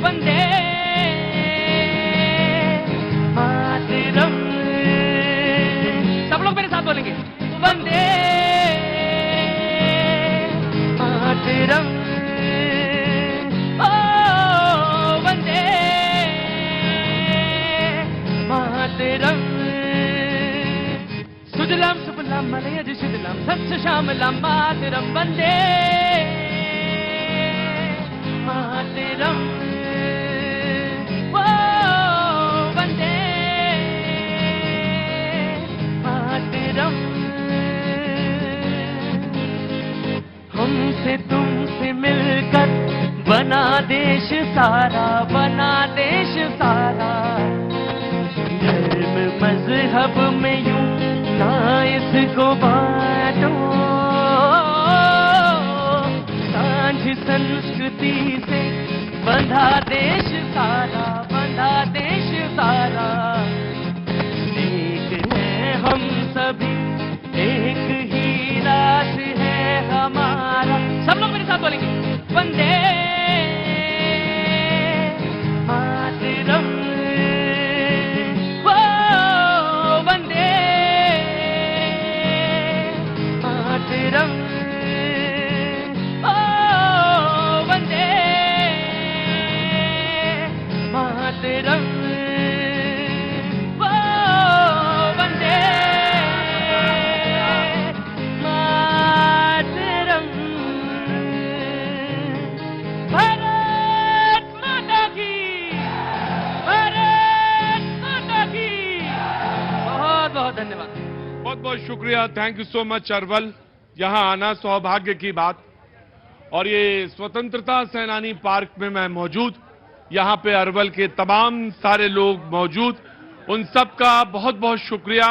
वंदे मातरम। सब लोग मेरे साथ बोलेंगे, वंदे मातरम। ओ वंदे मातरम। सुजलाम सुफलाम मलयज शिथिलाम सत्स श्यामलाम मातरम। वंदे मातरम। ओ वंदे मातरम। हमसे तुमसे मिलकर बना देश सारा, बना देश सारा। धर्म मजहब में यूं ना इसको बांटो, सांझ संस्कृति से बंधा देश सारा, बंधा देश सारा। एक है हम सभी, एक ही राज है हमारा। सब लोग मेरे साथ बोलेंगे, वंदे मातरम। ओ वंदे मातरम। ओ वंदे मातरम। ओ वंदे मातरम। भारत माता की, भारत माता की। बहुत बहुत धन्यवाद। बहुत बहुत शुक्रिया। Thank you so much Arwal. यहाँ आना सौभाग्य की बात। और ये स्वतंत्रता सेनानी पार्क में मैं मौजूद, यहाँ पे अरवल के तमाम सारे लोग मौजूद, उन सब का बहुत बहुत शुक्रिया।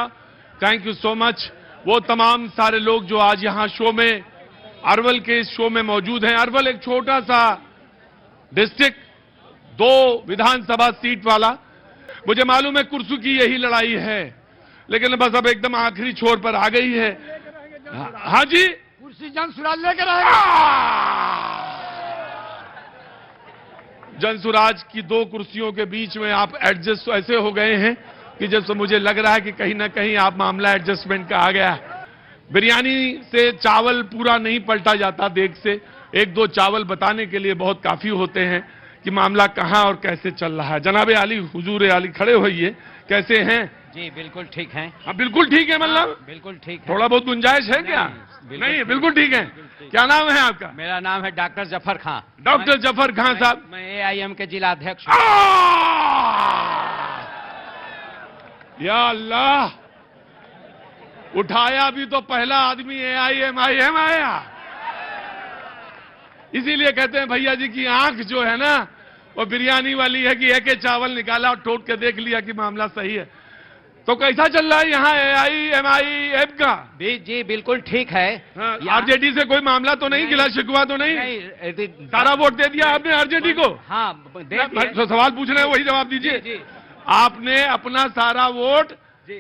Thank you so much. वो तमाम सारे लोग जो आज यहाँ शो में, अरवल के इस शो में मौजूद हैं। अरवल एक छोटा सा डिस्ट्रिक्ट, 2 विधानसभा सीट वाला। मुझे मालूम है कुर्सी की यही लड़ाई है, लेकिन बस अब एकदम आखिरी छोर पर आ गई है। हाँ जी, कुर्सी जनसुराज लेकर आएगा। जनसुराज की 2 कुर्सियों के बीच में आप एडजस्ट ऐसे हो गए हैं कि जब मुझे लग रहा है कि कहीं ना कहीं आप मामला एडजस्टमेंट का आ गया है। बिरयानी से चावल पूरा नहीं पलटा जाता देख से, 1-2 चावल बताने के लिए बहुत काफी होते हैं कि मामला कहां और कैसे चल रहा है। जनाबे आली, हुजूर आली, खड़े होइए। कैसे हैं? जी बिल्कुल ठीक हैं। हाँ बिल्कुल ठीक है, मतलब बिल्कुल ठीक है। थोड़ा बहुत गुंजाइश है क्या? नहीं, बिल्कुल ठीक है। क्या नाम है आपका? मेरा नाम है डॉक्टर जफर खां। डॉक्टर जफर खां साहब। मैं AIM के जिला अध्यक्ष हूँ। या अल्लाह, उठाया भी तो पहला आदमी AIM आया। इसीलिए कहते हैं भैया जी की आंख जो है ना वो बिरयानी वाली है कि एक चावल निकाला और ठोक के देख लिया कि मामला सही है। तो कैसा चल रहा है यहाँ AIM का? जी बिल्कुल ठीक है। RJD से कोई मामला तो नहीं, गिला शिकवा तो नहीं? सारा वोट दे दिया आपने RJD को? हाँ दे दिया। तो सवाल पूछ रहे हैं, वही जवाब दीजिए। आपने अपना सारा वोट जी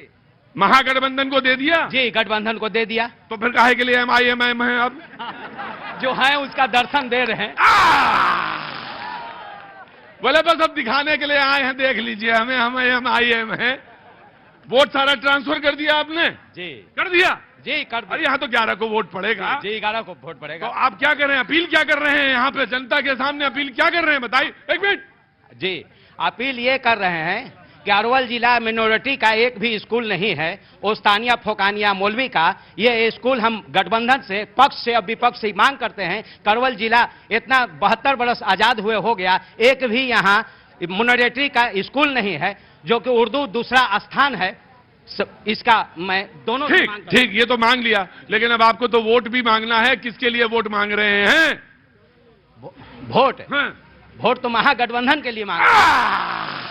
महागठबंधन को दे दिया? जी गठबंधन को दे दिया। तो फिर काहे के लिए MIM है अब? जो है उसका दर्शन दे रहे हैं। बोले बस अब दिखाने के लिए आए हैं, देख लीजिए हमें MIM है। वोट सारा ट्रांसफर कर दिया आपने? जी कर दिया। जी कर दिया। अरे यहाँ तो 11 को वोट पड़ेगा। जी 11 को वोट पड़ेगा। तो आप क्या कर रहे हैं? अपील क्या कर रहे हैं यहाँ पे जनता के सामने? अपील क्या कर रहे हैं बताइए। 1 मिनट। जी अपील ये कर रहे हैं कि अरवल जिला मिनोरिटी का एक भी स्कूल नहीं है। ओस्तानिया फोकानिया मौलवी का ये स्कूल हम गठबंधन से, पक्ष से और विपक्ष से मांग करते हैं। अरवल जिला इतना 72 बरस आजाद हुए हो गया, एक भी यहाँ मिनोरिटी का स्कूल नहीं है, जो कि उर्दू दूसरा स्थान है। इसका मैं दोनों ठीक, ये तो मांग लिया, लेकिन अब आपको तो वोट भी मांगना है। किसके लिए वोट मांग रहे हैं? वोट हाँ। वोट तो महागठबंधन के लिए मांग रहे हैं।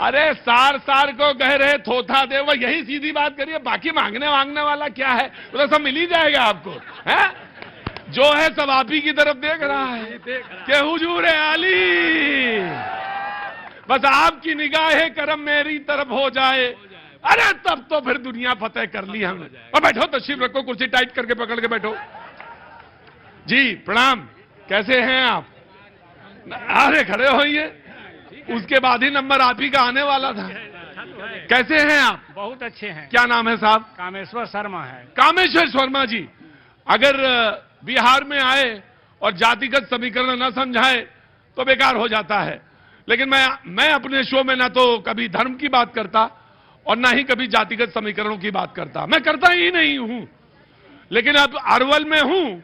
अरे सार को कह रहे थोथा दे, वो यही सीधी बात करिए। बाकी मांगने वाला क्या है? वो तो सब मिल ही जाएगा आपको, है? जो है सब आप ही की तरफ देख रहा है कि हुजूर आली, बस आपकी निगाहे करम मेरी तरफ हो जाए, अरे तब तो फिर दुनिया फतेह कर ली हमने। और बैठो, तशरीफ रखो, कुर्सी टाइट करके पकड़ के बैठो। जी प्रणाम, कैसे हैं आप? अरे खड़े होइए, उसके बाद ही नंबर आप ही का आने वाला था। कैसे हैं आप? बहुत अच्छे हैं। क्या नाम है साहब? कामेश्वर शर्मा है। कामेश्वर शर्मा जी, अगर बिहार में आए और जातिगत समीकरण न समझाए तो बेकार हो जाता है। लेकिन मैं अपने शो में ना तो कभी धर्म की बात करता और ना ही कभी जातिगत समीकरणों की बात करता, मैं करता ही नहीं हूं। लेकिन अब अरवल में हूं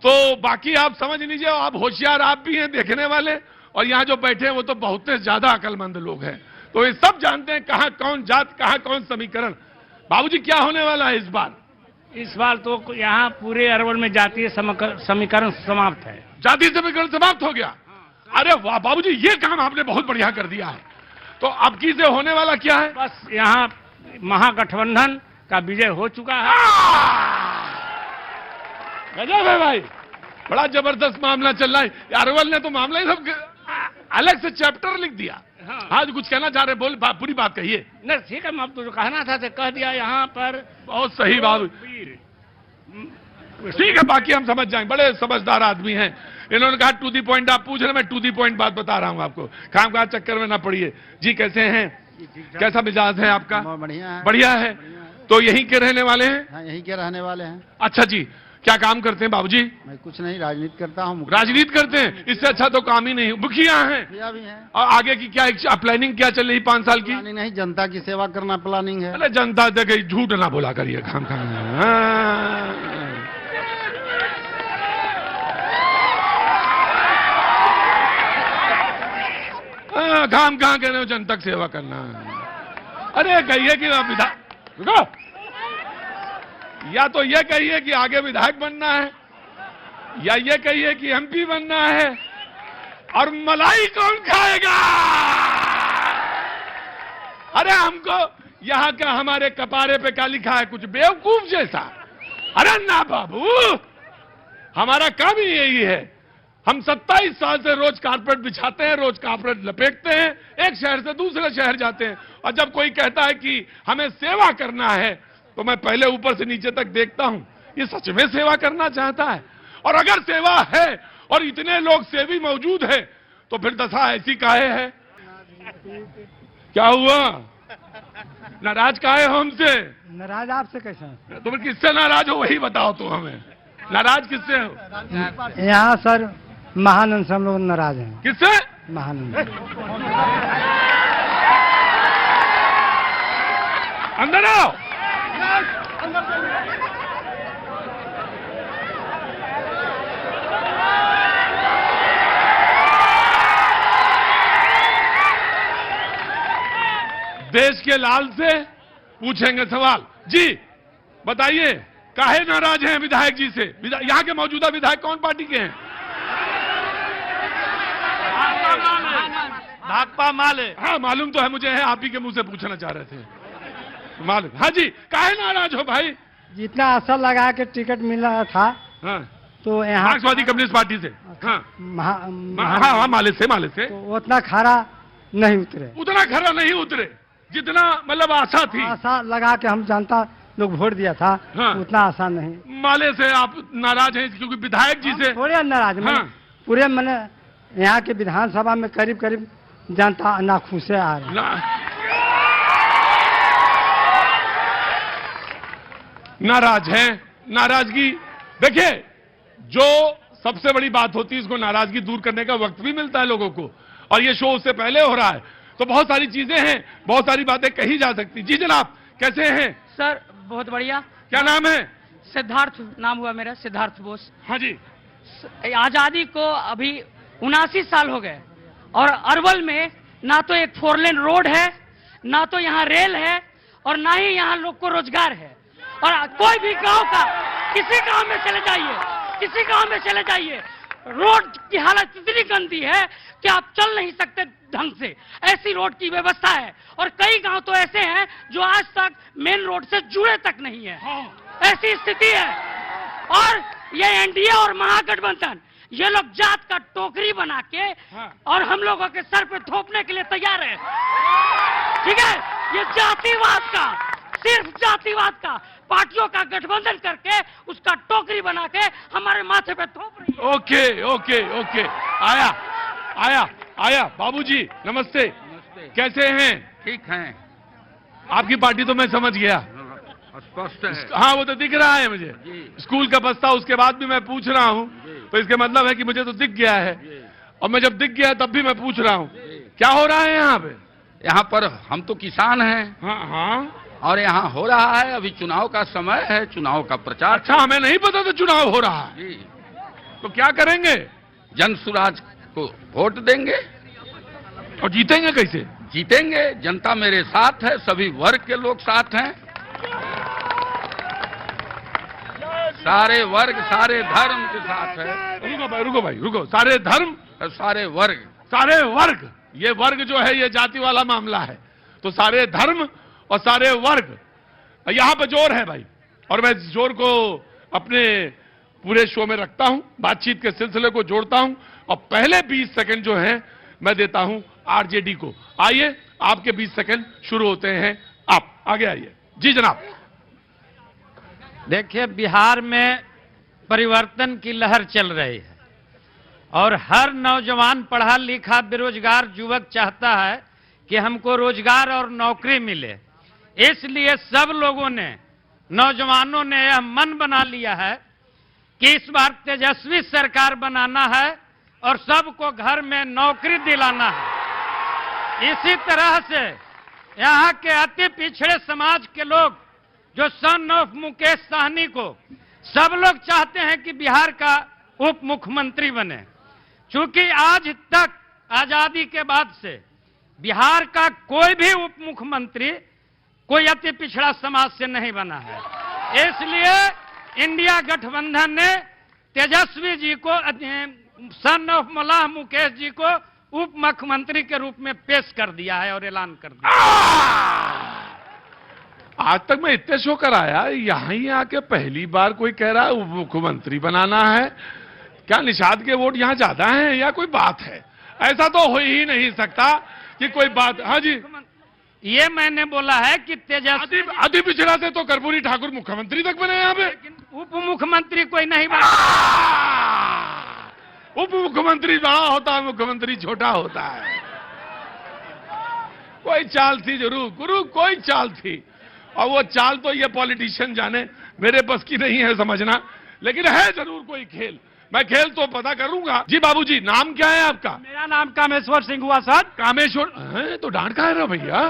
तो बाकी आप समझ लीजिए, आप होशियार आप भी हैं देखने वाले, और यहां जो बैठे हैं वो तो बहुत ज्यादा अकलमंद लोग हैं, तो ये सब जानते हैं कहां कौन जात, कहां कौन समीकरण। बाबूजी क्या होने वाला है इस बार? इस बार तो यहाँ पूरे अरवल में जातीय समीकरण समाप्त है। जातीय समीकरण समाप्त हो गया? अरे वाह बाबूजी, ये काम आपने बहुत बढ़िया कर दिया है। तो अब की से होने वाला क्या है? बस यहाँ महागठबंधन का विजय हो चुका है। गजब है भाई, बड़ा जबरदस्त मामला चल रहा है। अरवल ने तो मामला ही सब अलग से चैप्टर लिख दिया। हाँ जो कुछ कहना चाह रहे बोल, पूरी बात कहिए। नहीं ठीक है, अब तो जो कहना था तो कह दिया। यहाँ पर बहुत सही बात, ठीक है, बाकी हम समझ जाएंगे, बड़े समझदार आदमी हैं। इन्होंने कहा टू दी पॉइंट आप पूछ रहे, मैं टू दी पॉइंट बात बता रहा हूं आपको, खामखा चक्कर में ना पड़िए। जी कैसे हैं? कैसा मिजाज है आपका? बढ़िया है। बढ़िया है। तो यहीं के रहने वाले हैं? हाँ, यहीं के रहने वाले हैं। अच्छा जी, क्या काम करते हैं बाबूजी? मैं कुछ नहीं, राजनीति करता हूँ। राजनीति करते हैं? इससे अच्छा तो काम ही नहीं। मुखिया हैं? मुखिया भी हैं। और आगे की क्या प्लानिंग क्या चल रही 5 साल की? प्लानिंग नहीं, जनता की सेवा करना प्लानिंग है। अरे जनता देखे, झूठ ना बोला करिए खाम खाम। काम कहां कह रहे हो, जनता की सेवा करना। अरे कहिए कि विधायक, रुको, या तो ये कहिए कि आगे विधायक बनना है, या ये कहिए कि एमपी बनना है, और मलाई कौन खाएगा? अरे हमको यहां का हमारे कपारे पे क्या लिखा है, कुछ बेवकूफ जैसा? अरे ना बाबू, हमारा काम ही यही है। हम 27 साल से रोज कारपेट बिछाते हैं, रोज कारपेट लपेटते हैं, एक शहर से दूसरे शहर जाते हैं, और जब कोई कहता है कि हमें सेवा करना है तो मैं पहले ऊपर से नीचे तक देखता हूं, ये सच में सेवा करना चाहता है? और अगर सेवा है और इतने लोग सेवी मौजूद हैं तो फिर दशा ऐसी काहे है? क्या हुआ? नाराज काहे हो हमसे? नाराज आपसे कैसे? तुम किससे नाराज हो वही बताओ तो हमें। नाराज किससे हो? यहाँ सर महानंद से हम लोग नाराज हैं। किससे? महानंद। अंदर आओ। देश के लाल से पूछेंगे सवाल। जी बताइए, काहे नाराज हैं विधायक जी से? यहाँ के मौजूदा विधायक कौन पार्टी के हैं? भाकपा माले। हाँ मालूम तो है मुझे, है आप ही के मुंह से पूछना चाह रहे थे, मालूम। हाँ जी, काहे नाराज हो भाई? जितना आशा लगा के टिकट मिल रहा था, हाँ, तो यहाँ मार्क्सवादी कम्युनिस्ट पार्टी से। हाँ हाँ, माले से तो उतना खरा नहीं उतरे, उतना खरा नहीं उतरे जितना मतलब आशा थी। आशा लगा के हम जनता लोग वोट दिया था, हाँ। उतना आसान नहीं। माले से आप नाराज हैं क्योंकि विधायक जी से? थोड़े नाराज, हाँ। पूरे मैंने यहाँ के विधानसभा में करीब करीब जनता नाखुशे आ रही। नाराज है। नाराजगी देखिए, जो सबसे बड़ी बात होती है, इसको नाराजगी दूर करने का वक्त भी मिलता है लोगों को, और ये शो उससे पहले हो रहा है, तो बहुत सारी चीजें हैं, बहुत सारी बातें कही जा सकती। जी जनाब, कैसे हैं? सर बहुत बढ़िया। क्या नाम है? सिद्धार्थ नाम हुआ मेरा, सिद्धार्थ बोस। हाँ जी। आजादी को अभी 79 साल हो गए, और अरवल में ना तो एक 4 लेन रोड है, ना तो यहाँ रेल है, और ना ही यहाँ लोग को रोजगार है। और कोई भी गांव का, किसी गांव में चले जाइए, किसी गांव में चले जाइए, रोड की हालत इतनी गंदी है कि आप चल नहीं सकते ढंग से, ऐसी रोड की व्यवस्था है। और कई गांव तो ऐसे हैं जो आज तक मेन रोड से जुड़े तक नहीं है, ऐसी स्थिति है। और ये एनडीए और महागठबंधन, ये लोग जात का टोकरी बना के और हम लोगों के सर पे थोपने के लिए तैयार है। ठीक है, ये जातिवाद का, सिर्फ जातिवाद का, पार्टियों का गठबंधन करके उसका टोकरी बना के हमारे माथे पे थोप रही है। ओके ओके ओके, आया आया आया बाबूजी नमस्ते। कैसे हैं? ठीक हैं, आपकी पार्टी तो मैं समझ गया। स्पष्ट है। हाँ वो तो दिख रहा है मुझे। स्कूल का बस्ता उसके बाद भी मैं पूछ रहा हूँ, तो इसका मतलब है कि मुझे तो दिख गया है, और मैं जब दिख गया तब भी मैं पूछ रहा हूँ क्या हो रहा है यहाँ पे। यहाँ पर हम तो किसान हैं, हाँ हाँ और यहाँ हो रहा है, अभी चुनाव का समय है, चुनाव का प्रचार। अच्छा, हमें नहीं पता था चुनाव हो रहा है। जी, तो क्या करेंगे? जन सुराज को वोट देंगे और जीतेंगे कैसे? जीतेंगे। जनता मेरे साथ है, सभी वर्ग के लोग साथ हैं, सारे वर्ग सारे धर्म के साथ है। रुको भाई रुको। सारे धर्म और सारे वर्ग, ये वर्ग जो है ये जाति वाला मामला है, तो सारे धर्म और सारे वर्ग यहाँ पे जोर है भाई, और मैं इस जोर को अपने पूरे शो में रखता हूं, बातचीत के सिलसिले को जोड़ता हूं, और पहले 20 सेकंड जो है मैं देता हूं आरजेडी को। आइए, आपके 20 सेकंड शुरू होते हैं, आप आगे आइए। जी जनाब। देखिए, बिहार में परिवर्तन की लहर चल रही है और हर नौजवान पढ़ा लिखा बेरोजगार युवक चाहता है कि हमको रोजगार और नौकरी मिले। इसलिए सब लोगों ने, नौजवानों ने यह मन बना लिया है कि इस बार तेजस्वी सरकार बनाना है और सबको घर में नौकरी दिलाना है। इसी तरह से यहाँ के अति पिछड़े समाज के लोग जो सन ऑफ मुकेश सहनी को सब लोग चाहते हैं कि बिहार का उप मुख्यमंत्री बने। चूंकि आज तक आजादी के बाद से बिहार का कोई भी उप मुख्यमंत्री कोई अति पिछड़ा समाज से नहीं बना है, इसलिए इंडिया गठबंधन ने तेजस्वी जी को, सन ऑफ मलाह मुकेश जी को उप मुख्यमंत्री के रूप में पेश कर दिया है और ऐलान कर दिया। आज तक मैं इतने शो कराया, यहाँ ही आके पहली बार कोई कह रहा है उप मुख्यमंत्री बनाना है। क्या निषाद के वोट यहाँ ज्यादा हैं या कोई बात है? ऐसा तो हो ही नहीं सकता कि कोई बात। हाँ जी, ये मैंने बोला है कि तेजस्वी अति पिछड़ा से तो कर्पूरी ठाकुर मुख्यमंत्री तक बने यहाँ पे, उप मुख्यमंत्री कोई नहीं बना। उप मुख्यमंत्री बड़ा होता है, मुख्यमंत्री छोटा होता है। कोई चाल थी जरूर गुरु, कोई चाल थी, और वो चाल तो ये पॉलिटिशियन जाने, मेरे बस की नहीं है समझना, लेकिन है जरूर कोई खेल। मैं खेल तो पता करूंगा। जी बाबूजी, नाम क्या है आपका? मेरा नाम कामेश्वर सिंह हुआ सर। कामेश्वर है तो डांट खा रहे हो भैया,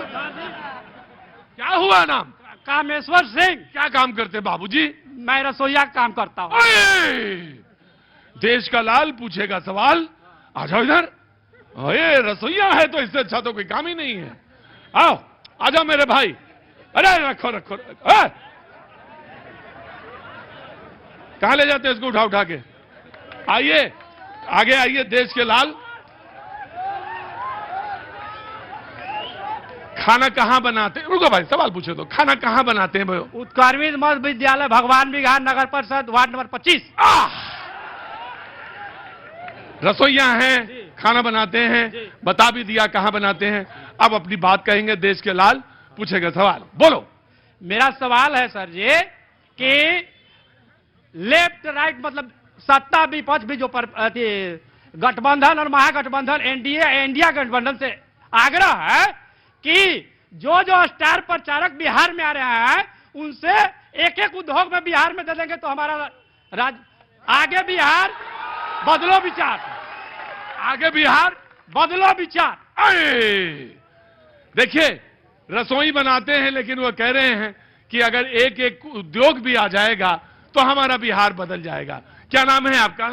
क्या हुआ नाम? कामेश्वर सिंह। क्या काम करते बाबूजी? मैं रसोईया का काम करता हूँ। देश का लाल पूछेगा सवाल, आ जाओ इधर। ये रसोईया है तो इससे अच्छा तो कोई काम ही नहीं है। आओ, आ जाओ मेरे भाई। अरे रखो रखो, कहां ले जाते हैं इसको? उठा उठा के आइए, आगे आइए। देश के लाल, खाना कहां बनाते? रुको भाई, सवाल पूछे तो खाना कहां बनाते हैं? उत्कर्मित मध्य विद्यालय, भगवान विहार, नगर परिषद, वार्ड नंबर 25। रसोईया हैं, खाना बनाते हैं, बता भी दिया कहां बनाते हैं। अब अपनी बात कहेंगे। देश के लाल पूछेगा सवाल, बोलो। मेरा सवाल है सर ये कि लेफ्ट राइट मतलब सत्ता विपक्ष भी जो गठबंधन और महागठबंधन एनडीए इंडिया गठबंधन से आग्रह है कि जो जो स्टार प्रचारक बिहार में आ रहे हैं उनसे एक एक उद्योग में बिहार में दे देंगे तो हमारा राज्य आगे। बिहार बदलो विचार, आगे बिहार बदलो विचार। देखिए, रसोई बनाते हैं लेकिन वो कह रहे हैं कि अगर एक एक उद्योग भी आ जाएगा तो हमारा बिहार बदल जाएगा। क्या नाम है आपका?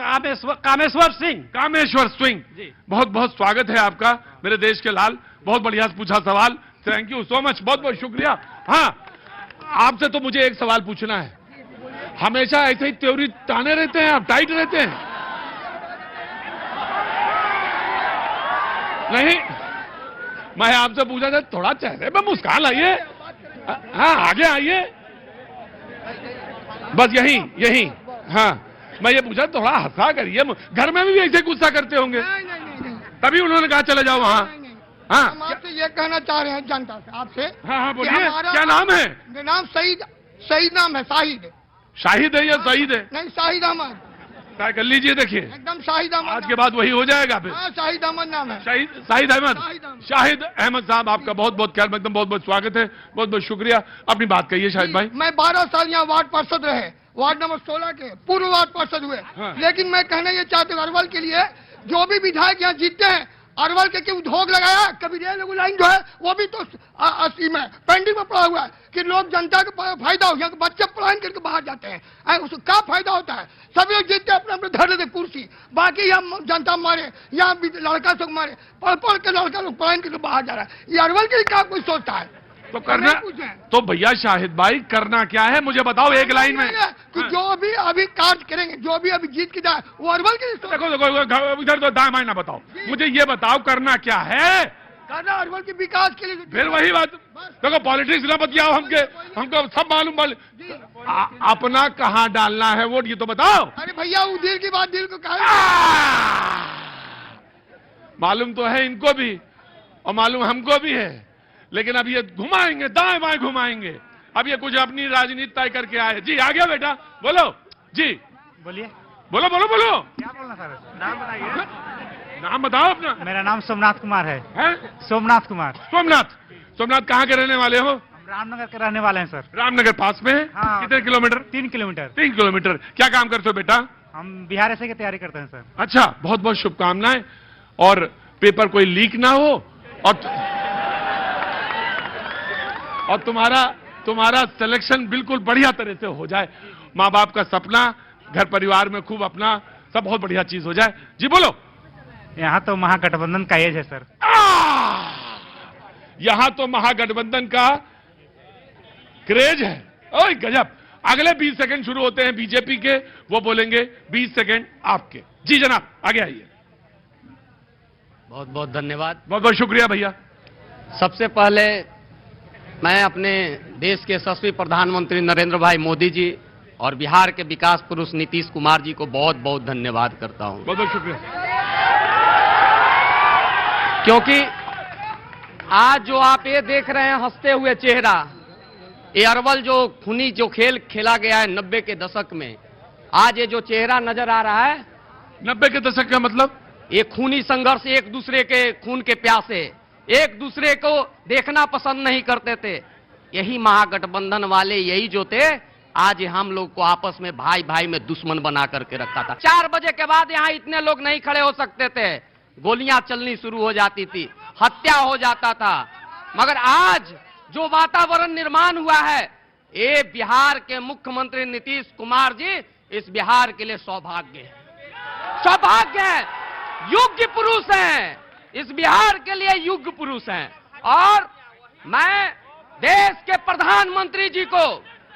कामेश्वर सिंह। कामेश्वर सिंह, बहुत बहुत स्वागत है आपका मेरे देश के लाल। बहुत बढ़िया पूछा सवाल, थैंक यू सो मच, बहुत बहुत शुक्रिया। हाँ, आपसे तो मुझे एक सवाल पूछना है। हमेशा ऐसे ही त्योरी ताने रहते हैं आप, टाइट रहते हैं? नहीं, मैं आपसे पूछा था थोड़ा चेहरे पे मुस्कान लाइए। हाँ, आगे आइए, बस यही यही। हाँ, मैं ये पूछा थोड़ा हंसा करिए। घर में भी ऐसे गुस्सा करते होंगे? तभी उन्होंने कहा चले जाओ वहाँ। हाँ, हम आपसे ये कहना चाह रहे हैं जनता से, आपसे। हाँ हाँ बोलिए, क्या नाम है? मेरा नाम शहीद नाम है, शाहिद। शाहिद है या शहीद है? नहीं, शाहिद अहमद। तय कर लीजिए। देखिए एकदम शाहिद अहमद आज के बाद वही हो जाएगा फिर। हाँ, शाहिद अहमद नाम है। शाहिद अहमद। शाहिद अहमद साहब, आपका बहुत बहुत ख्याल मकदम, बहुत बहुत स्वागत है, बहुत बहुत शुक्रिया। अपनी बात कहिए शाहिद भाई। मैं 12 साल यहाँ वार्ड पार्षद रहे, वार्ड नंबर 16 के पूर्व वार्ड पार्षद हुए। हाँ। लेकिन मैं कहना ये चाहता हूँ अरवल के लिए, जो भी विधायक यहाँ जीतते हैं, अरवल के क्यों ढोक लगाया? कभी रेल लाइन जो है वो भी तो 80 में पेंडिंग में पड़ा हुआ है कि लोग जनता को फायदा हो, यहाँ के बच्चे पलायन करके बाहर जाते हैं, उसको क्या फायदा होता है? सभी लोग जीतते अपने अपने धर लेते कुर्सी, बाकी यहाँ जनता मारे, यहाँ लड़का सब मारे, पढ़ पढ़ के लड़का लोग पलायन करके बाहर जा रहा है। ये अरवल के लिए क्या कोई सोचता है? तो करना तो भैया शाहिद भाई करना क्या है मुझे बताओ एक लाइन में। कि जो भी अभी कार्य करेंगे, जो भी अभी जीत के जाए, वो अरवल के लिए देखो देखो इधर तो दाएं बाएं ना बताओ, मुझे ये बताओ करना क्या है? करना अरवल के विकास के लिए। फिर वही बात, देखो पॉलिटिक्स ना बतियाओ, हमको सब मालूम। अपना कहाँ डालना है वोट ये तो बताओ। अरे भैया वो दिल की बात दिल को कहा, मालूम तो है इनको भी और मालूम हमको भी है, लेकिन अब ये घुमाएंगे, दाएं बाएं घुमाएंगे। अब ये कुछ अपनी राजनीति तय करके आए। जी आ गया बेटा, बोलो जी, बोलिए, बोलो बोलो बोलो। क्या बोलना सर? नाम बताइए। नाम बताओ अपना। मेरा नाम सोमनाथ कुमार है। हैं? सोमनाथ कुमार। सोमनाथ कहाँ के रहने वाले हो? हम रामनगर के रहने वाले हैं सर। रामनगर पास में है? हाँ। कितने किलोमीटर? 3 किलोमीटर। 3 किलोमीटर। क्या काम करते हो बेटा? हम बिहार ऐसे की तैयारी करते हैं सर। अच्छा, बहुत बहुत शुभकामनाएं, और पेपर कोई लीक ना हो, और तुम्हारा सिलेक्शन बिल्कुल बढ़िया तरह से हो जाए। माँ बाप का सपना, घर परिवार में खूब अपना, सब बहुत बढ़िया चीज हो जाए। जी बोलो। यहाँ तो महागठबंधन का एज है सर। यहां तो महागठबंधन का क्रेज है। ओए गजब। अगले 20 सेकंड शुरू होते हैं बीजेपी के, वो बोलेंगे 20 सेकंड आपके। जी जनाब आगे आइए। बहुत बहुत धन्यवाद। बहुत बहुत शुक्रिया भैया। सबसे पहले मैं अपने देश के यशस्वी प्रधानमंत्री नरेंद्र भाई मोदी जी और बिहार के विकास पुरुष नीतीश कुमार जी को बहुत बहुत धन्यवाद करता हूं। बहुत बहुत शुक्रिया। क्योंकि आज जो आप ये देख रहे हैं हंसते हुए चेहरा, ये अरवल जो खूनी जो खेल खेला गया है 90 के दशक में, आज ये जो चेहरा नजर आ रहा है, 90 के दशक का मतलब ये खूनी संघर्ष, एक दूसरे के खून के प्यासे, एक दूसरे को देखना पसंद नहीं करते थे, यही महागठबंधन वाले यही जो थे, आज हम लोग को आपस में भाई भाई में दुश्मन बना करके रखा था। 4 बजे के बाद यहाँ इतने लोग नहीं खड़े हो सकते थे, गोलियां चलनी शुरू हो जाती थी, हत्या हो जाता था। मगर आज जो वातावरण निर्माण हुआ है, ये बिहार के मुख्यमंत्री नीतीश कुमार जी इस बिहार के लिए सौभाग्य है, सौभाग्य है, योग्य पुरुष हैं, इस बिहार के लिए योग्य पुरुष हैं। और मैं देश के प्रधानमंत्री जी को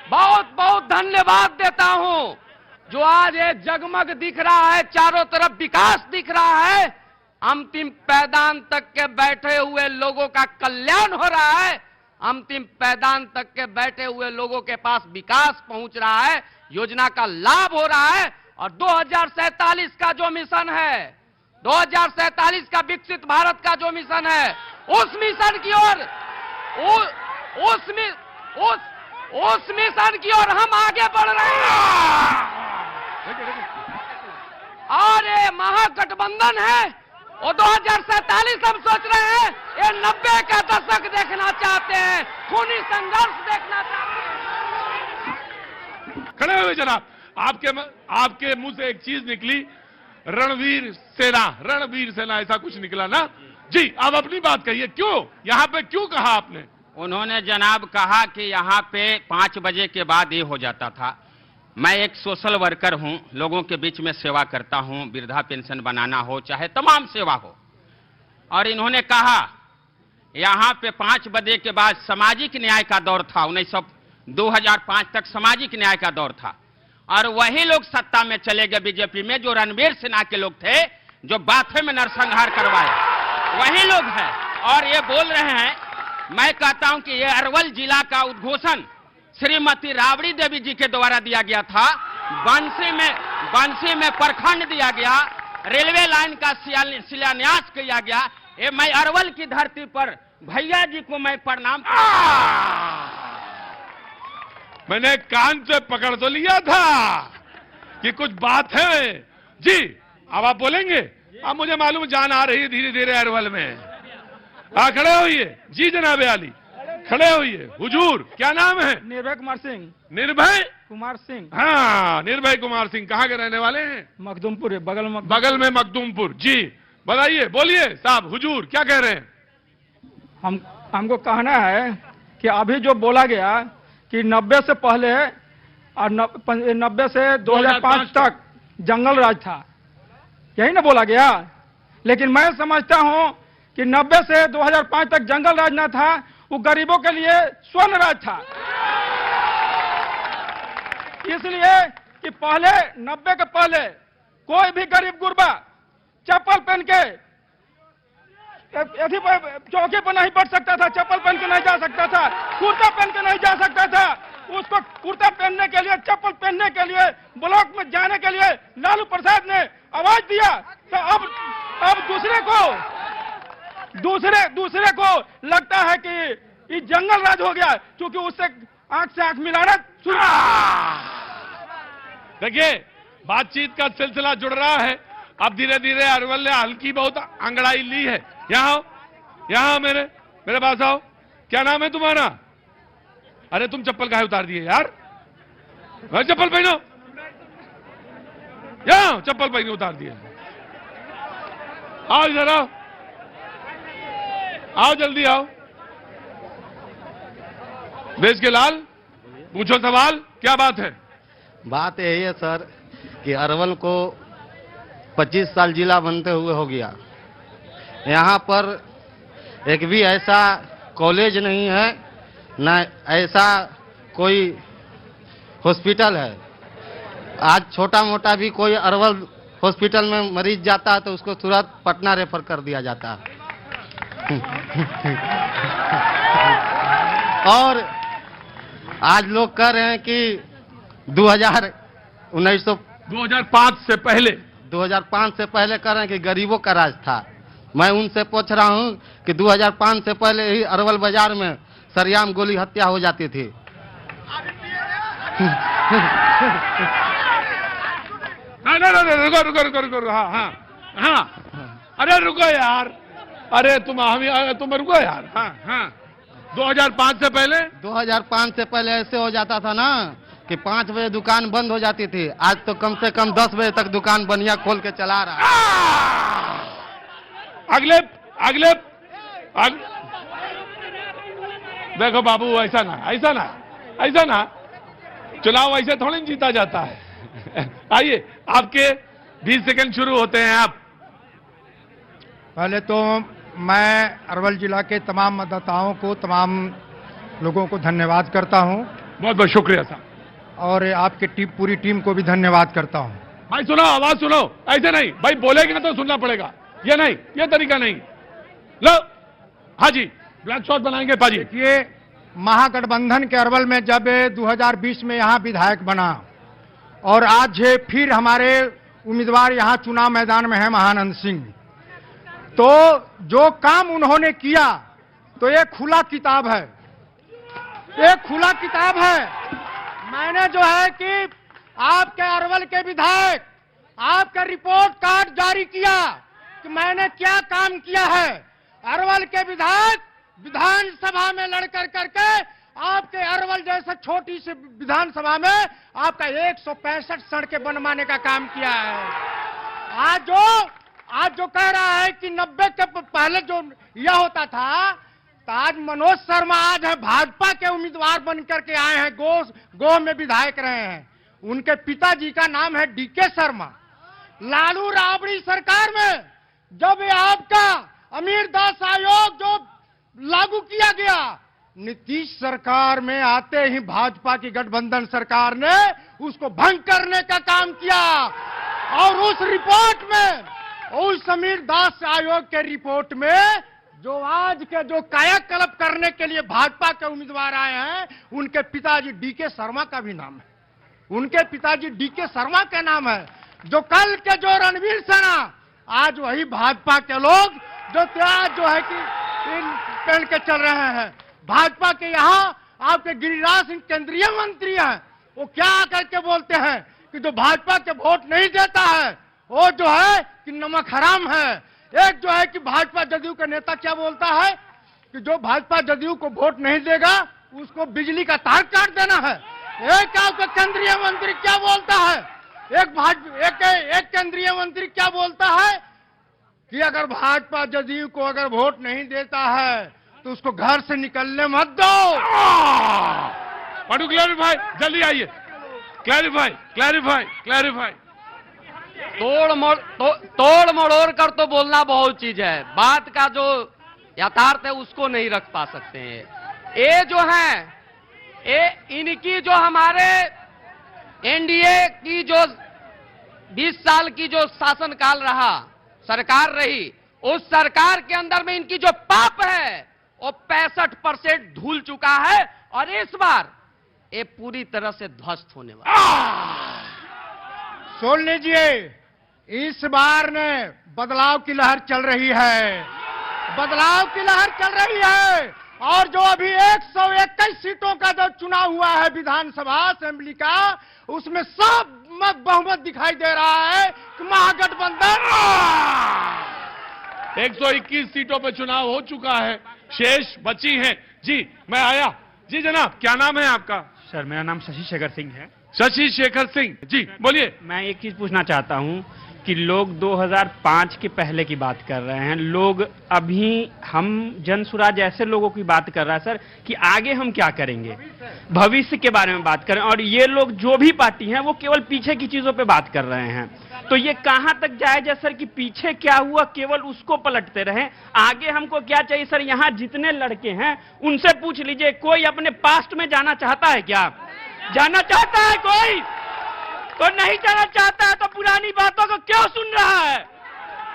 बहुत बहुत धन्यवाद देता हूं, जो आज ये जगमग दिख रहा है, चारों तरफ विकास दिख रहा है, अंतिम पैदान तक के बैठे हुए लोगों का कल्याण हो रहा है, अंतिम पैदान तक के बैठे हुए लोगों के पास विकास पहुंच रहा है, योजना का लाभ हो रहा है। और 2047 का जो मिशन है, 2047 का विकसित भारत का जो मिशन है, उस मिशन की ओर उस मिशन की ओर हम आगे बढ़ रहे हैं। और ये महागठबंधन है, वो 2047 हम सोच रहे हैं, ये 90 का दशक देखना चाहते हैं, खूनी संघर्ष देखना चाहते हैं। खड़े हुए जनाब, आपके मुंह से एक चीज निकली, रणवीर सेना ऐसा कुछ निकला ना जी। अब अपनी बात कहिए, क्यों यहाँ पे क्यों कहा आपने? उन्होंने जनाब कहा कि यहाँ पे 5 बजे के बाद ये हो जाता था। मैं एक सोशल वर्कर हूँ, लोगों के बीच में सेवा करता हूँ, वृद्धा पेंशन बनाना हो चाहे तमाम सेवा हो, और इन्होंने कहा यहाँ पे 5 बजे के बाद सामाजिक न्याय का दौर था। 2005 तक सामाजिक न्याय का दौर था, और वही लोग सत्ता में चले गए बीजेपी में, जो रणवीर सेना के लोग थे, जो बाथे में नरसंहार करवाए, वही लोग हैं। और ये बोल रहे हैं, मैं कहता हूं कि ये अरवल जिला का उद्घोषण श्रीमती राबड़ी देवी जी के द्वारा दिया गया था, बंसी में प्रखंड दिया गया, रेलवे लाइन का शिलान्यास किया गया। ये मैं अरवल की धरती पर भैया जी को मैं प्रणाम। मैंने कान से पकड़ तो लिया था कि कुछ बात है, जी अब आप बोलेंगे? अब मुझे मालूम जान आ रही है धीरे धीरे अरवल में। हाँ खड़े होइए जी जनाब आली, खड़े होइए। हुजूर क्या नाम है? निर्भय कुमार सिंह। निर्भय कुमार सिंह, हाँ निर्भय कुमार सिंह। कहाँ के रहने वाले हैं? मखदूमपुर है, बगल में मखदूमपुर। जी बताइए, बोलिए साहब। हुजूर क्या कह रहे हैं? हमको कहना है कि अभी जो बोला गया कि 90 से पहले और 90 से 2005 तक जंगल राज था, यही ना बोला गया। लेकिन मैं समझता हूं कि 90 से 2005 तक जंगल राज ना था, वो गरीबों के लिए स्वर्ण राज था। इसलिए कि पहले 90 के पहले कोई भी गरीब गुरबा चप्पल पहन के चौकी पर नहीं बैठ सकता था, चप्पल पहन के नहीं जा सकता था, कुर्ता पहन के नहीं जा सकता था। उसको कुर्ता पहनने के लिए, चप्पल पहनने के लिए, ब्लॉक में जाने के लिए लालू प्रसाद ने आवाज दिया। तो अब दूसरे को लगता है कि ये जंगल राज हो गया, क्योंकि उससे आंख से आंख मिलाना शुरू। देखिए बातचीत का सिलसिला जुड़ रहा है। अब धीरे धीरे अरवल ने हल्की बहुत अंगड़ाई ली है। यहाँ आओ, यहाँ आओ, मेरे पास आओ। क्या नाम है तुम्हारा? अरे तुम चप्पल काहे उतार दिए यार? चप्पल पहनो, यहाँ चप्पल पहनो, उतार दिए। आओ इधर आओ, आओ जल्दी आओ। देश के लाल पूछो सवाल, क्या बात है? बात यही है सर कि अरवल को 25 साल जिला बनते हुए हो गया। यहाँ पर एक भी ऐसा कॉलेज नहीं है, न ऐसा कोई हॉस्पिटल है। आज छोटा मोटा भी कोई अरवल हॉस्पिटल में मरीज जाता है तो उसको तुरंत पटना रेफर कर दिया जाता है। और आज लोग कह रहे हैं कि 2005 से पहले 2005 से पहले कह रहे हैं कि गरीबों का राज था। मैं उनसे पूछ रहा हूं कि 2005 से पहले ही अरवल बाजार में सरेआम गोली हत्या हो जाती थी। रुको। हाँ अरे रुको यार, अरे तुम रुको यार। हाँ 2005 से पहले ऐसे हो जाता था ना कि 5 बजे दुकान बंद हो जाती थी। आज तो कम से कम 10 बजे तक दुकान बनिया खोल के चला रहा है। अगले देखो बाबू, ऐसा ना चुनाव ऐसे थोड़ी जीता जाता है। आइए आपके 20 सेकंड शुरू होते हैं। आप पहले तो मैं अरवल जिला के तमाम मतदाताओं को, तमाम लोगों को धन्यवाद करता हूं। बहुत बहुत शुक्रिया साहब। और आपके पूरी टीम को भी धन्यवाद करता हूं। भाई सुनो, आवाज सुनो, ऐसे नहीं भाई, बोलेगी ना तो सुनना पड़ेगा। ये नहीं, ये तरीका नहीं। लो हाँ जी, ब्लैक शॉट बनाएंगे पाजी। देखिए, महागठबंधन के अरवल में जब 2020 में यहाँ विधायक बना और आज फिर हमारे उम्मीदवार यहाँ चुनाव मैदान में है महानंद सिंह, तो जो काम उन्होंने किया तो ये खुला किताब है, मैंने जो है कि आपके अरवल के विधायक आपका रिपोर्ट कार्ड जारी किया कि मैंने क्या काम किया है। अरवल के विधायक विधानसभा में लड़कर करके आपके अरवल जैसे छोटी सी विधानसभा में आपका 165 सड़कें बनवाने का काम किया है। आज जो कह रहा है कि 90 के पहले जो यह होता था, तो आज मनोज शर्मा आज है भाजपा के उम्मीदवार बन करके आए हैं, गोह में विधायक रहे हैं। उनके पिताजी का नाम है डीके शर्मा। लालू राबड़ी सरकार में जब ये आपका अमीर दास आयोग जो लागू किया गया, नीतीश सरकार में आते ही भाजपा की गठबंधन सरकार ने उसको भंग करने का काम किया। और उस रिपोर्ट में, उस अमीर दास आयोग के रिपोर्ट में जो आज के जो कायाकल्प करने के लिए भाजपा के उम्मीदवार आए हैं, उनके पिताजी डीके शर्मा का भी नाम है। उनके पिताजी डीके शर्मा का नाम है। जो कल के जो रणवीर सेना, आज वही भाजपा के लोग जो है कि पहन के चल रहे हैं। भाजपा के यहाँ आपके गिरिराज सिंह केंद्रीय मंत्री हैं, वो क्या आकर के बोलते हैं कि जो भाजपा के वोट नहीं देता है वो जो है कि नमक हराम है। एक जो है कि भाजपा जदयू का नेता क्या बोलता है कि जो भाजपा जदयू को वोट नहीं देगा उसको बिजली का तार काट देना है। एक आपका केंद्रीय मंत्री क्या बोलता है, एक केंद्रीय मंत्री क्या बोलता है कि अगर भाजपा जदयू को अगर वोट नहीं देता है तो उसको घर से निकलने मत दो। वांट टू क्लैरिफाई, जल्दी आइए, क्लैरिफाई। तोड़ मड़ोड़ कर तो बोलना बहुत चीज है, बात का जो यथार्थ है उसको नहीं रख पा सकते हैं। ये जो है इनकी जो हमारे एनडीए की जो 20 साल की जो शासनकाल रहा, सरकार रही, उस सरकार के अंदर में इनकी जो पाप है वो 65% धुल चुका है और इस बार ये पूरी तरह से ध्वस्त होने वाला। सुन लीजिए, इस बार ने बदलाव की लहर चल रही है, बदलाव की लहर चल रही है। और जो अभी 121 सीटों का जो चुनाव हुआ है विधानसभा असेंबली का, उसमें सब बहुमत दिखाई दे रहा है कि महागठबंधन 121 सीटों पर चुनाव हो चुका है, शेष बची हैं। जी मैं आया। जी जनाब, क्या नाम है आपका? सर मेरा नाम शशि शेखर सिंह है। शशि शेखर सिंह जी, बोलिए। मैं एक चीज पूछना चाहता हूं कि लोग 2005 के पहले की बात कर रहे हैं, लोग अभी हम जन सुराज ऐसे लोगों की बात कर रहा है सर कि आगे हम क्या करेंगे, भविष्य के बारे में बात करें, और ये लोग जो भी पार्टी हैं वो केवल पीछे की चीजों पे बात कर रहे हैं। तो ये कहां तक जाएगा सर कि पीछे क्या हुआ केवल उसको पलटते रहें? आगे हमको क्या चाहिए सर? यहाँ जितने लड़के हैं उनसे पूछ लीजिए, कोई अपने पास्ट में जाना चाहता है क्या? जाना चाहता है कोई? तो नहीं जाना चाहता है तो पुरानी बातों को क्यों सुन रहा है?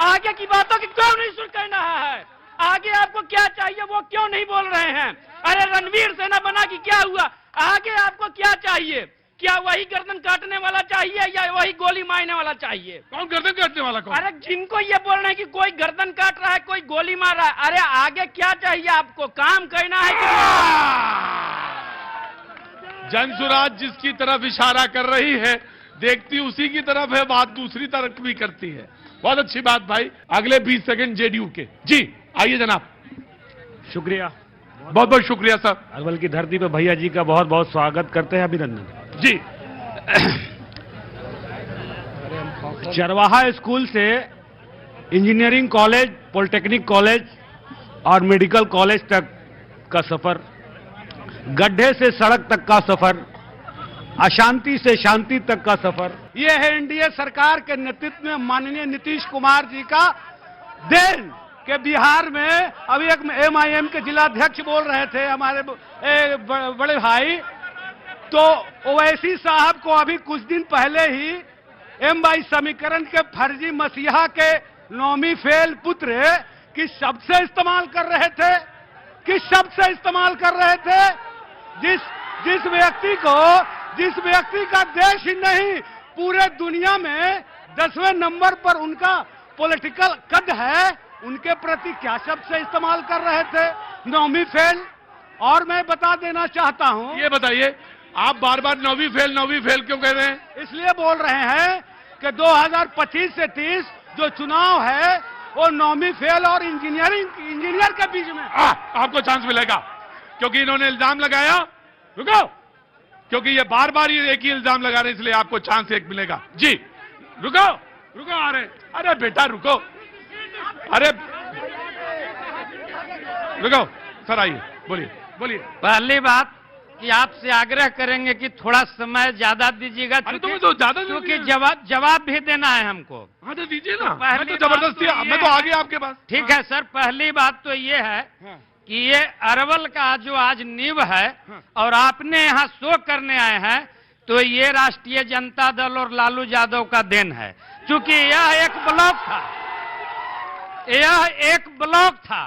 आगे की बातों की क्यों नहीं सुन कर रहा है? आगे आपको क्या चाहिए वो क्यों नहीं बोल रहे हैं? अरे रणवीर सेना बना कि क्या हुआ? आगे आपको क्या चाहिए? क्या वही गर्दन काटने वाला चाहिए या वही गोली मारने वाला चाहिए? कौन गर्दन काटने वाला कौन? अरे जिनको ये बोल रहे हैं कि कोई गर्दन काट रहा है, कोई गोली मार रहा है, अरे आगे क्या चाहिए आपको? काम करना है कि जनसुराज जिसकी तरफ इशारा कर रही है, देखती उसी की तरफ है, बात दूसरी तरफ भी करती है। बहुत अच्छी बात भाई। अगले 20 सेकंड जेडीयू के। जी आइए जनाब। शुक्रिया, बहुत बहुत शुक्रिया सर। अरवल की धरती पे भैया जी का बहुत बहुत स्वागत करते हैं, अभिनंदन जी। चरवाहा स्कूल से इंजीनियरिंग कॉलेज, पॉलिटेक्निक कॉलेज और मेडिकल कॉलेज तक का सफर, गड्ढे से सड़क तक का सफर, अशांति से शांति तक का सफर, यह है एनडीए सरकार के नेतृत्व में माननीय नीतीश कुमार जी का देन। के बिहार में अभी एक एमआईएम के जिलाध्यक्ष बोल रहे थे हमारे बड़े भाई, तो ओवैसी साहब को अभी कुछ दिन पहले ही एम22 समीकरण के फर्जी मसीहा के नौमी फेल पुत्र किस शब्द से इस्तेमाल कर रहे थे, किस शब्द से इस्तेमाल कर रहे थे? जिस व्यक्ति का देश ही नहीं पूरे दुनिया में 10वें नंबर पर उनका पॉलिटिकल कद है, उनके प्रति क्या शब्द से इस्तेमाल कर रहे थे? नौवीं फेल। और मैं बता देना चाहता हूं, ये बताइए आप बार बार नौवीं फेल क्यों कह रहे हैं? इसलिए बोल रहे हैं कि 2025 से 30 जो चुनाव है वो नौवीं फेल और इंजीनियर के बीच में। आपको चांस मिलेगा क्योंकि इन्होंने इल्जाम लगाया। रुको, क्योंकि ये बार बार ये एक ही इल्जाम लगा रहे हैं, इसलिए आपको चांस एक मिलेगा। जी रुको आ रहे। अरे बेटा रुको, अरे रुको सर, आइए बोलिए। पहली बात कि आपसे आग्रह करेंगे कि थोड़ा समय ज्यादा दीजिएगा, क्योंकि जवाब भी देना है हमको। हाँ तो दीजिए ना। पहली मैं तो जबरदस्ती मैं तो आ गया आपके पास। ठीक है सर, पहली बात तो ये है कि ये अरवल का जो आज नींव है और आपने यहाँ शो करने आए हैं, तो ये राष्ट्रीय जनता दल और लालू यादव का देन है, क्योंकि यह एक ब्लॉक था।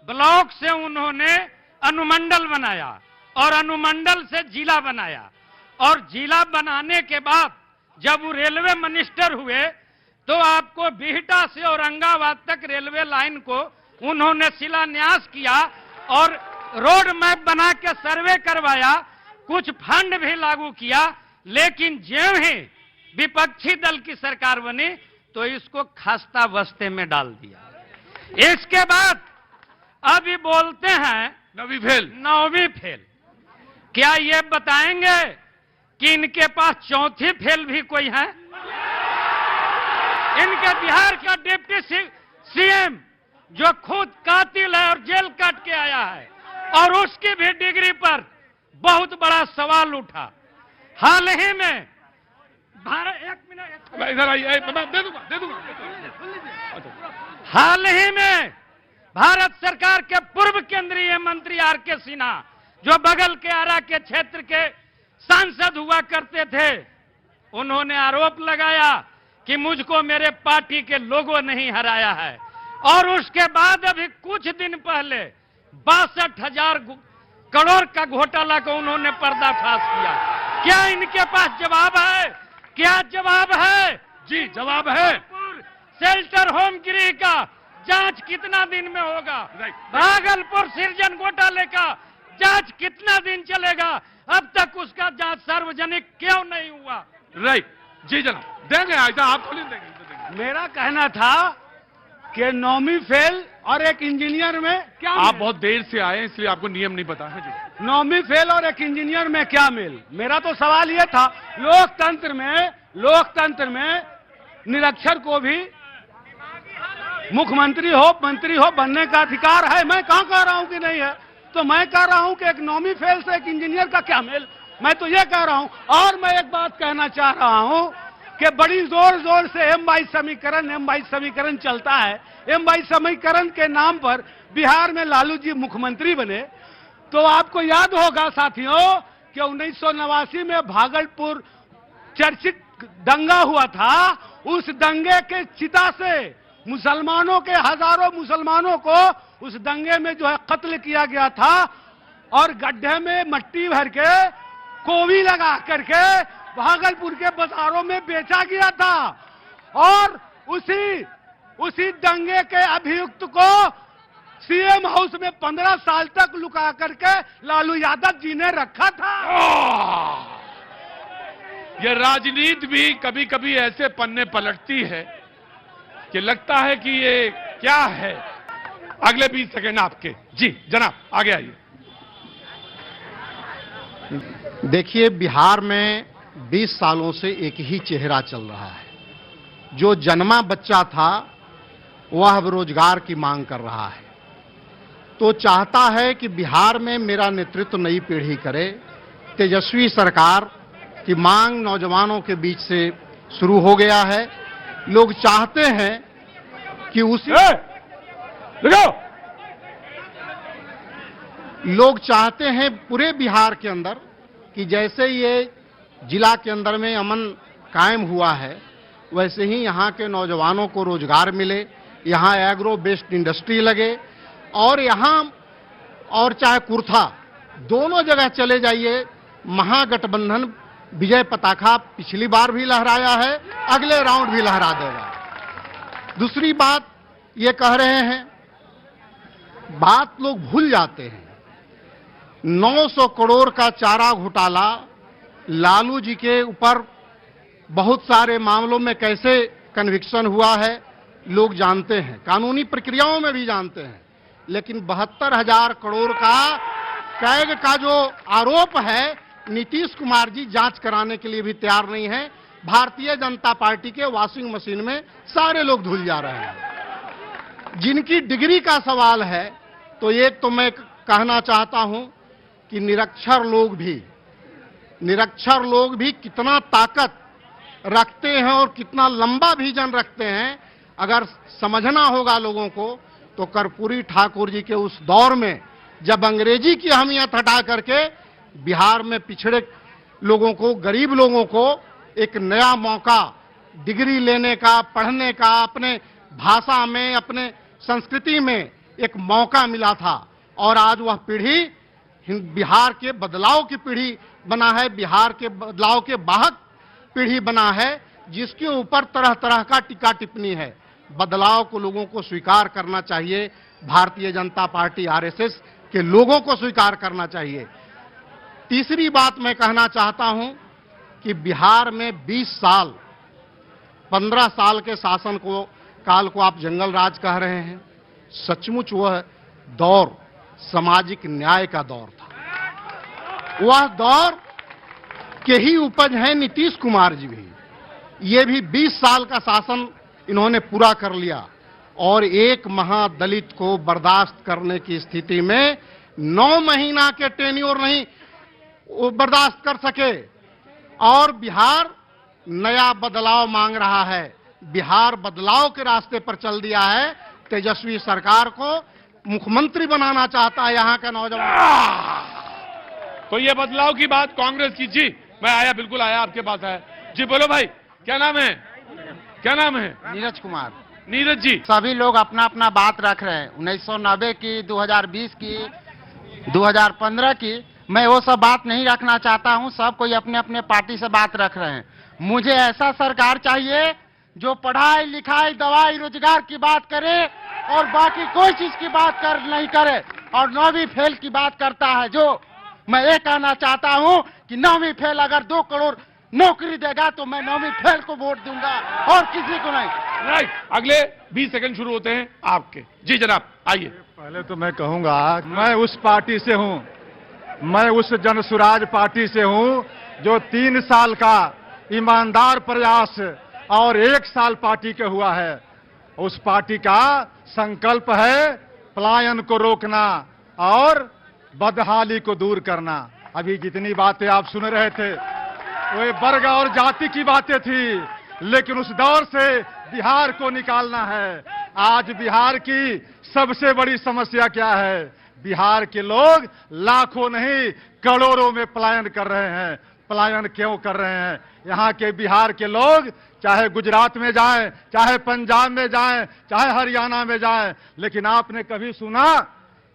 ब्लॉक से उन्होंने अनुमंडल बनाया और अनुमंडल से जिला बनाया, और जिला बनाने के बाद जब वो रेलवे मिनिस्टर हुए तो आपको बिहटा से औरंगाबाद तक रेलवे लाइन को उन्होंने शिलान्यास किया और रोड मैप बना के सर्वे करवाया, कुछ फंड भी लागू किया। लेकिन ज्यों ही विपक्षी दल की सरकार बनी तो इसको खास्तावस्ते में डाल दिया। इसके बाद अभी बोलते हैं नवी फेल। 9वीं फेल। क्या ये बताएंगे कि इनके पास चौथी फेल भी कोई है? इनके बिहार का डिप्टी सीएम जो खुद कातिल है और जेल काट के आया है, और उसकी भी डिग्री पर बहुत बड़ा सवाल उठा। हाल ही में भारत, एक मिनट इधर आइए, दे दूंगा। हाल ही में भारत सरकार के पूर्व केंद्रीय मंत्री आर.के. सिन्हा, जो बगल के आरा के क्षेत्र के सांसद हुआ करते थे, उन्होंने आरोप लगाया कि मुझको मेरे पार्टी के लोगों नहीं हराया है। और उसके बाद अभी कुछ दिन पहले 62,000 करोड़ का घोटाला को उन्होंने पर्दाफाश किया। क्या इनके पास जवाब है? क्या जवाब है? जी जवाब है। शेल्टर होम गृह का जांच कितना दिन में होगा? भागलपुर सृजन घोटाले का जांच कितना दिन चलेगा? अब तक उसका जांच सार्वजनिक क्यों नहीं हुआ? राइट, जी जनाब, देंगे ऐसा आप थोड़ी देंगे। मेरा कहना था कि 9वीं फेल और एक इंजीनियर में क्या आप मेल? बहुत देर से आए इसलिए आपको नियम नहीं पता है जी। 9वीं फेल और एक इंजीनियर में क्या मेल? मेरा तो सवाल यह था, लोकतंत्र में निरक्षर को भी मुख्यमंत्री हो, मंत्री हो बनने का अधिकार है। मैं कहां कह रहा हूं कि नहीं है? तो मैं कह रहा हूं कि एक 9वीं फेल से एक इंजीनियर का क्या मेल? मैं तो ये कह रहा हूं। और मैं एक बात कहना चाह रहा हूं कि बड़ी जोर से M/22 समीकरण चलता है। M/22 समीकरण के नाम पर बिहार में लालू जी मुख्यमंत्री बने। तो आपको याद होगा साथियों कि 1989 में भागलपुर चर्चित दंगा हुआ था। उस दंगे के चिता से मुसलमानों के, हजारों मुसलमानों को उस दंगे में जो है कत्ल किया गया था, और गड्ढे में मट्टी भर के कोवी लगा करके भागलपुर के बाजारों में बेचा गया था। और उसी दंगे के अभियुक्त को सीएम हाउस में 15 साल तक लुका करके लालू यादव जी ने रखा था। ये राजनीति भी कभी कभी ऐसे पन्ने पलटती है कि लगता है कि ये क्या है। अगले 20 सेकंड आपके। जी जनाब आगे आइए। देखिए, बिहार में 20 सालों से एक ही चेहरा चल रहा है। जो जन्मा बच्चा था वह अब रोजगार की मांग कर रहा है। तो चाहता है कि बिहार में मेरा नेतृत्व नई पीढ़ी करे। तेजस्वी सरकार की मांग नौजवानों के बीच से शुरू हो गया है। लोग चाहते हैं कि लोग चाहते हैं पूरे बिहार के अंदर कि जैसे ये जिला के अंदर में अमन कायम हुआ है, वैसे ही यहाँ के नौजवानों को रोजगार मिले, यहाँ एग्रो बेस्ड इंडस्ट्री लगे, और यहाँ और चाहे कुर्था दोनों जगह चले जाइए, महागठबंधन विजय पताका पिछली बार भी लहराया है, अगले राउंड भी लहरा देगा। दूसरी बात ये कह रहे हैं, बात लोग भूल जाते हैं, 900 करोड़ का चारा घोटाला लालू जी के ऊपर बहुत सारे मामलों में कैसे कन्विक्शन हुआ है लोग जानते हैं, कानूनी प्रक्रियाओं में भी जानते हैं। लेकिन 72,000 करोड़ का कैग का जो आरोप है, नीतीश कुमार जी जांच कराने के लिए भी तैयार नहीं है। भारतीय जनता पार्टी के वॉशिंग मशीन में सारे लोग धुल जा रहे हैं। जिनकी डिग्री का सवाल है, तो एक तो मैं कहना चाहता हूं कि निरक्षर लोग भी कितना ताकत रखते हैं और कितना लंबा विजन रखते हैं, अगर समझना होगा लोगों को, तो कर्पूरी ठाकुर जी के उस दौर में जब अंग्रेजी की अहमियत हटा करके बिहार में पिछड़े लोगों को, गरीब लोगों को एक नया मौका डिग्री लेने का, पढ़ने का, अपने भाषा में, अपने संस्कृति में एक मौका मिला था। और आज वह पीढ़ी बिहार के बदलाव की पीढ़ी बना है, बिहार के बदलाव के वाहक पीढ़ी बना है, जिसके ऊपर तरह तरह का टीका टिप्पणी है। बदलाव को लोगों को स्वीकार करना चाहिए, भारतीय जनता पार्टी आरएसएस के लोगों को स्वीकार करना चाहिए। तीसरी बात मैं कहना चाहता हूं कि बिहार में 20 साल 15 साल के शासन को काल को आप जंगल राज कह रहे हैं। सचमुच वह दौर सामाजिक न्याय का दौर था। वह दौर के ही उपज है नीतीश कुमार जी भी। ये भी 20 साल का शासन इन्होंने पूरा कर लिया और एक महादलित को बर्दाश्त करने की स्थिति में 9 महीना के टेन्योर नहीं वो बर्दाश्त कर सके। और बिहार नया बदलाव मांग रहा है। बिहार बदलाव के रास्ते पर चल दिया है। तेजस्वी सरकार को मुख्यमंत्री बनाना चाहता है यहाँ का नौजवान। तो ये बदलाव की बात कांग्रेस की। जी मैं आया, बिल्कुल आया, आपके पास आया। जी बोलो भाई, क्या नाम है? क्या नाम है? नीरज कुमार। नीरज जी, सभी लोग अपना अपना बात रख रहे हैं, 1990 की, 2020 की, 2015 की। मैं वो सब बात नहीं रखना चाहता हूं। सब कोई अपने अपने पार्टी से बात रख रहे हैं। मुझे ऐसा सरकार चाहिए जो पढ़ाई लिखाई दवाई रोजगार की बात करे और बाकी कोई चीज की बात नहीं करे और 9वीं फेल की बात करता है। जो मैं ये कहना चाहता हूं कि 9वीं फेल अगर 2 करोड़ नौकरी देगा तो मैं 9वीं फेल को वोट दूंगा और किसी को नहीं। राइट, अगले 20 सेकंड शुरू होते हैं आपके। जी जनाब आइए। पहले तो मैं कहूंगा मैं उस पार्टी से हूं, मैं उस जनसुराज पार्टी से हूं जो 3 साल का ईमानदार प्रयास और 1 साल पार्टी के हुआ है। उस पार्टी का संकल्प है पलायन को रोकना और बदहाली को दूर करना। अभी जितनी बातें आप सुन रहे थे वो वर्ग और जाति की बातें थी, लेकिन उस दौर से बिहार को निकालना है। आज बिहार की सबसे बड़ी समस्या क्या है? बिहार के लोग लाखों नहीं करोड़ों में पलायन कर रहे हैं। पलायन क्यों कर रहे हैं? यहाँ के बिहार के लोग चाहे गुजरात में जाएं, चाहे पंजाब में जाएं, चाहे हरियाणा में जाएं, लेकिन आपने कभी सुना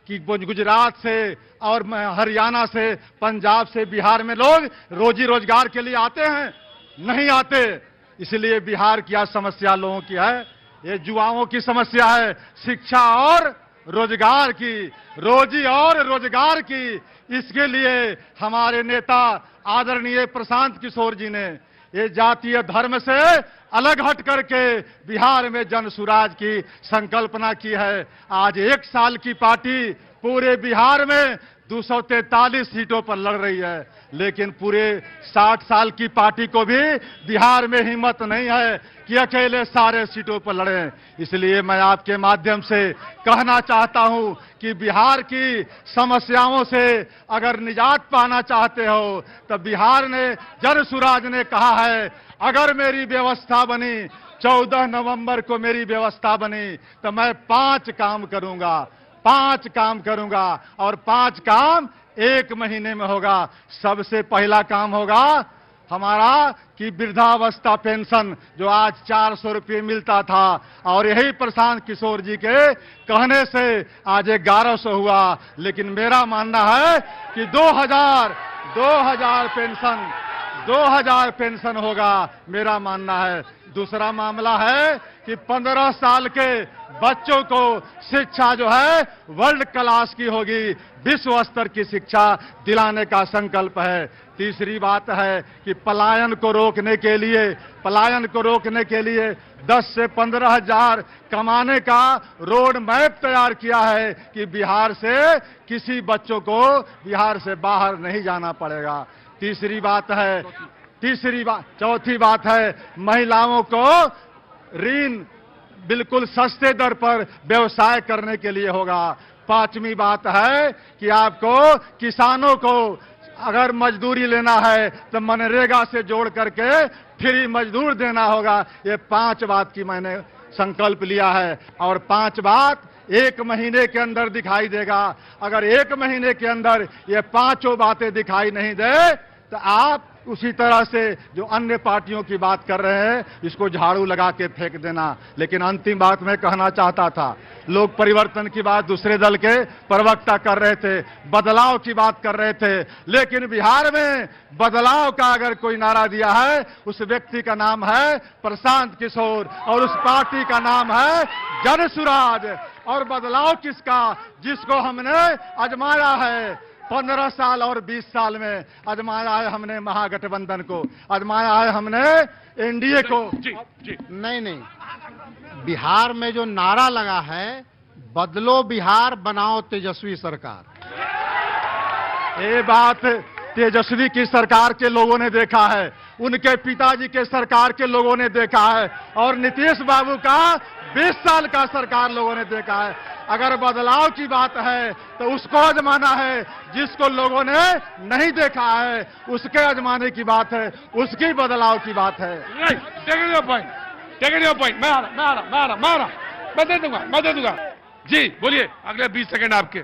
कि गुजरात से और हरियाणा से, पंजाब से बिहार में लोग रोजी रोजगार के लिए आते हैं? नहीं आते। इसलिए बिहार की आज समस्या लोगों की है, ये युवाओं की समस्या है, शिक्षा और रोजगार की, रोजी और रोजगार की। इसके लिए हमारे नेता आदरणीय प्रशांत किशोर जी ने ये जातीय धर्म से अलग हट करके बिहार में जनसुराज की संकल्पना की है। आज 1 साल की पार्टी पूरे बिहार में 243 सीटों पर लड़ रही है, लेकिन पूरे 60 साल की पार्टी को भी बिहार में हिम्मत नहीं है कि अकेले सारे सीटों पर लड़े। इसलिए मैं आपके माध्यम से कहना चाहता हूं कि बिहार की समस्याओं से अगर निजात पाना चाहते हो तो बिहार ने, जनसुराज ने कहा है अगर मेरी व्यवस्था बनी, 14 नवंबर को मेरी व्यवस्था बनी तो मैं 5 काम करूंगा, 5 काम करूंगा और 5 काम 1 महीने में होगा। सबसे पहला काम होगा हमारा कि वृद्धावस्था पेंशन जो आज 400 रुपये मिलता था और यही प्रशांत किशोर जी के कहने से आज 1100 हुआ, लेकिन मेरा मानना है कि 2000 पेंशन होगा, मेरा मानना है। दूसरा मामला है कि 15 साल के बच्चों को शिक्षा जो है वर्ल्ड क्लास की होगी, विश्व स्तर की शिक्षा दिलाने का संकल्प है। तीसरी बात है कि पलायन को रोकने के लिए 10 से 15 हजार कमाने का रोड मैप तैयार किया है कि बिहार से किसी बच्चों को बिहार से बाहर नहीं जाना पड़ेगा। चौथी बात है महिलाओं को ऋण बिल्कुल सस्ते दर पर व्यवसाय करने के लिए होगा। 5वीं बात है कि आपको किसानों को अगर मजदूरी लेना है तो मनरेगा से जोड़ करके फ्री मजदूर देना होगा। ये 5 बात की मैंने संकल्प लिया है और 5 बात 1 महीने के अंदर दिखाई देगा। अगर 1 महीने के अंदर ये 5 बातें दिखाई नहीं दे तो आप उसी तरह से जो अन्य पार्टियों की बात कर रहे हैं इसको झाड़ू लगा के फेंक देना। लेकिन अंतिम बात मैं कहना चाहता था, लोग परिवर्तन की बात दूसरे दल के प्रवक्ता कर रहे थे, बदलाव की बात कर रहे थे, लेकिन बिहार में बदलाव का अगर कोई नारा दिया है उस व्यक्ति का नाम है प्रशांत किशोर और उस पार्टी का नाम है जनसुराज। और बदलाव किसका? जिसको हमने आजमाया है, 15 साल और 20 साल में आजमाया है हमने महागठबंधन को, आजमाया है हमने एनडीए को। जी जी नहीं, बिहार में जो नारा लगा है, बदलो बिहार बनाओ तेजस्वी सरकार, ये बात तेजस्वी की सरकार के लोगों ने देखा है, उनके पिताजी के सरकार के लोगों ने देखा है, और नीतीश बाबू का 20 साल का सरकार लोगों ने देखा है। अगर बदलाव की बात है तो उसको आजमाना है, जिसको लोगों ने नहीं देखा है उसके आजमाने की बात है, उसकी बदलाव की बात है। टेक योर पॉइंट, मैं दे दूंगा। जी बोलिए, अगले 20 सेकंड आपके।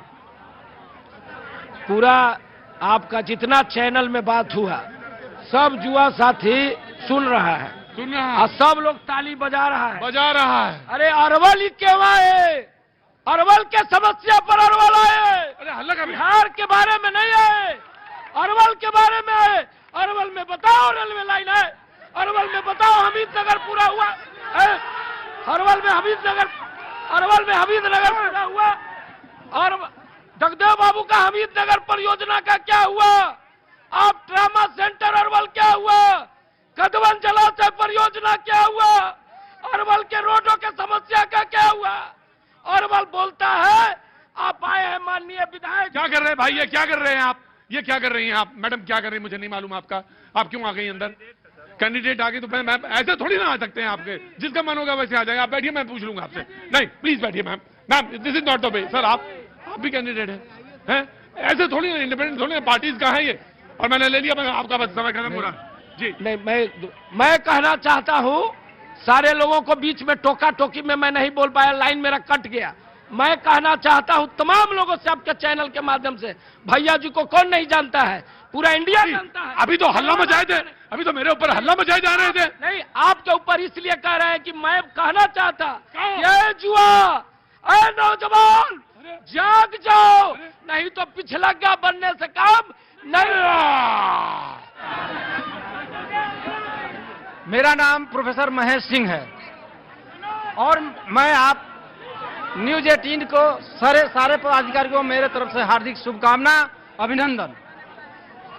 पूरा आपका जितना चैनल में बात हुआ, सब जुआ साथी सुन रहा है और सब लोग ताली बजा रहा है। अरे अरवल ही क्यों आए? अरवल के समस्या पर अरवल आए, बिहार के बारे में नहीं आए, अरवल के बारे में आए। अरवल में बताओ रेलवे लाइन है, अरवल में बताओ हमीदनगर पूरा हुआ है, अरवल में हमीदनगर पूरा हुआ, और जगदेव बाबू का हमीदनगर परियोजना का क्या हुआ? आप ट्रामा सेंटर अरवल क्या हुआ? कदवन जलाशय परियोजना क्या हुआ? अरवल के रोडों के समस्या का क्या हुआ? अरवल बोलता है आप आए हैं माननीय विधायक। क्या कर रहे हैं भाई, ये क्या कर रहे हैं आप? ये क्या कर रही हैं आप? मैडम क्या कर रही हैं मुझे नहीं मालूम आपका, आप क्यों आ गई अंदर? कैंडिडेट आ गई तो मैम ऐसे थोड़ी ना आ सकते हैं आपके, जिसका मन होगा वैसे आ जाएगा। आप बैठिए, मैं पूछ लूंगा आपसे। नहीं प्लीज बैठिए ma'am, this is not the way. Sir आप भी कैंडिडेट हैं, ऐसे थोड़ी ना, इंडिपेंडेंट थोड़ी ना, पार्टीज का है ये, और मैंने ले लिया, मैं आपका बस समय खत्म हो रहा जी। नहीं, मैं कहना चाहता हूं, सारे लोगों को बीच में टोका टोकी में मैं नहीं बोल पाया, लाइन मेरा कट गया। मैं कहना चाहता हूं तमाम लोगों से, आपके चैनल के माध्यम से, भैया जी को कौन नहीं जानता है? पूरा इंडिया जानता है। अभी तो हल्ला मचाए थे, अभी तो मेरे ऊपर हल्ला मचाए जा रहे थे। नहीं, आपके ऊपर इसलिए कह रहे हैं कि मैं कहना चाहता, ये जुआ, अरे नौजवान जाग जाओ, नहीं तो पिछलग्गा बनने से काम नहीं। मेरा नाम प्रोफेसर महेश सिंह है और मैं आप न्यूज 18 को सारे पदाधिकारियों को मेरे तरफ से हार्दिक शुभकामना, अभिनंदन।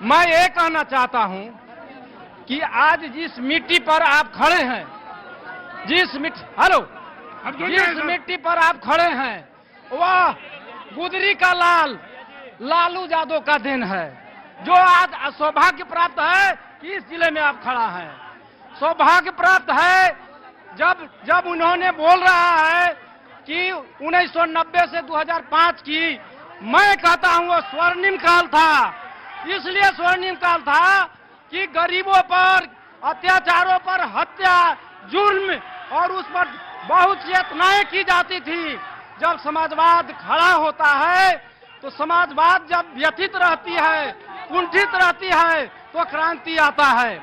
मैं ये कहना चाहता हूं कि आज जिस मिट्टी पर आप खड़े हैं, जिस मिट्टी पर आप खड़े हैं, वह गुदरी का लालू यादव का दिन है, जो आज सौभाग्य प्राप्त है कि इस जिले में आप खड़ा हैं। सौभाग्य प्राप्त है जब उन्होंने बोल रहा है कि 1990 से 2005 की, मैं कहता हूं वो स्वर्णिम काल था। इसलिए स्वर्णिम काल था कि गरीबों पर अत्याचारों पर हत्या, जुर्म और उस पर बहुत सी यातनाएं की जाती थी। जब समाजवाद खड़ा होता है तो समाजवाद जब व्यथित रहती है, कुंठित रहती है, तो क्रांति आता है।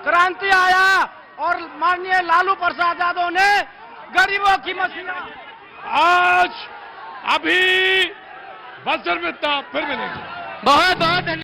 क्रांति आया और माननीय लालू प्रसाद यादव ने गरीबों की मसीहा। आज अभी बस फिर मिलेंगे। बहुत बहुत